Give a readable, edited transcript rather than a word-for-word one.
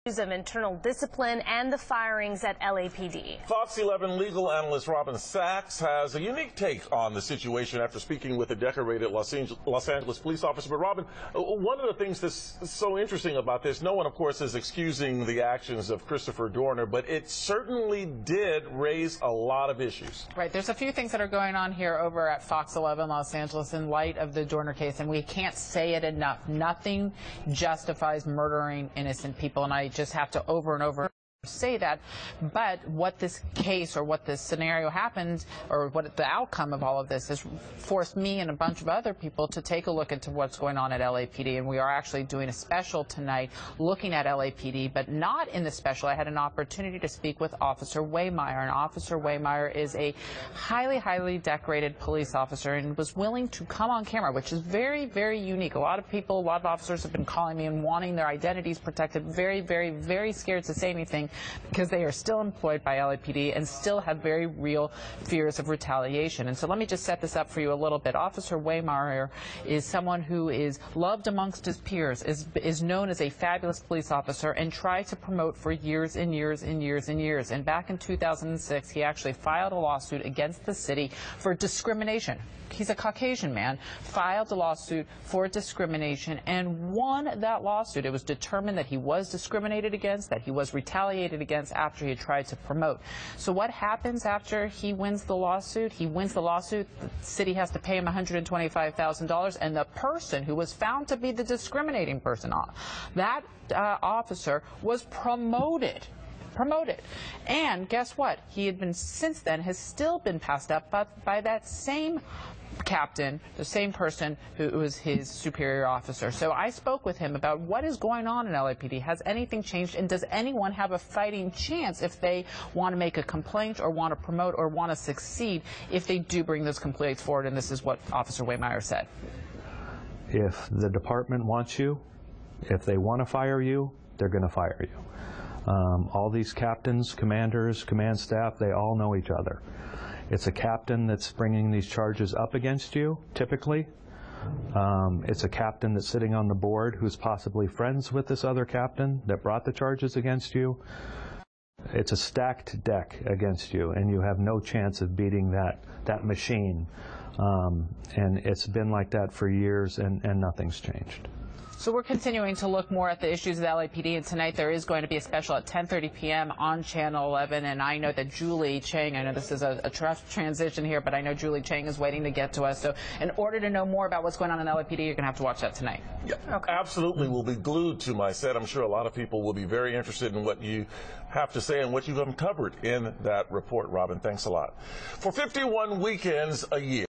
of internal discipline and the firings at LAPD. Fox 11 legal analyst Robin Sachs has a unique take on the situation after speaking with a decorated Los Angeles police officer. But Robin, one of the things that's so interesting about this, no one, of course, is excusing the actions of Christopher Dorner, but it certainly did raise a lot of issues. Right. There's a few things that are going on here over at Fox 11 Los Angeles in light of the Dorner case, and we can't say it enough. Nothing justifies murdering innocent people, and I just have to over and over say that. But what this case or what this scenario happened, or what the outcome of all of this has forced me and a bunch of other people to take a look into what's going on at LAPD. And we are actually doing a special tonight looking at LAPD, but not in the special. I had an opportunity to speak with Officer Waymeyer, and Officer Waymeyer is a highly decorated police officer and was willing to come on camera, which is very unique. A lot of officers have been calling me and wanting their identities protected, very scared to say anything, because they are still employed by LAPD and still have very real fears of retaliation. And so let me just set this up for you a little bit. Officer Waymeyer is someone who is loved amongst his peers, is known as a fabulous police officer, and tried to promote for years and years. And back in 2006, he actually filed a lawsuit against the city for discrimination. He's a Caucasian man, filed a lawsuit for discrimination and won that lawsuit. It was determined that he was discriminated against, that he was retaliated against after he tried to promote. So what happens after he wins the lawsuit? He wins the lawsuit, the city has to pay him $125,000, and the person who was found to be the discriminating person, that officer, was promoted. And guess what? He had been, since then, has still been passed up by that same captain, the same person who was his superior officer. So I spoke with him about what is going on in LAPD. Has anything changed? And does anyone have a fighting chance if they want to make a complaint or want to promote or want to succeed if they do bring those complaints forward? And this is what Officer Waymeyer said. If the department wants you, if they want to fire you, they're going to fire you. All these captains, commanders, command staff, they all know each other. It's a captain that's bringing these charges up against you, typically. It's a captain that's sitting on the board who's possibly friends with this other captain that brought the charges against you. It's a stacked deck against you, and you have no chance of beating that machine. And it's been like that for years, and nothing's changed. So we're continuing to look more at the issues of the LAPD, and tonight there is going to be a special at 10:30 p.m. on Channel 11, and I know that Julie Chang, I know this is a transition here, but I know Julie Chang is waiting to get to us. So in order to know more about what's going on in LAPD, you're going to have to watch that tonight. Yeah, okay. Absolutely. We'll be glued to my set. I'm sure a lot of people will be very interested in what you have to say and what you've uncovered in that report, Robin. Thanks a lot. For 51 weekends a year.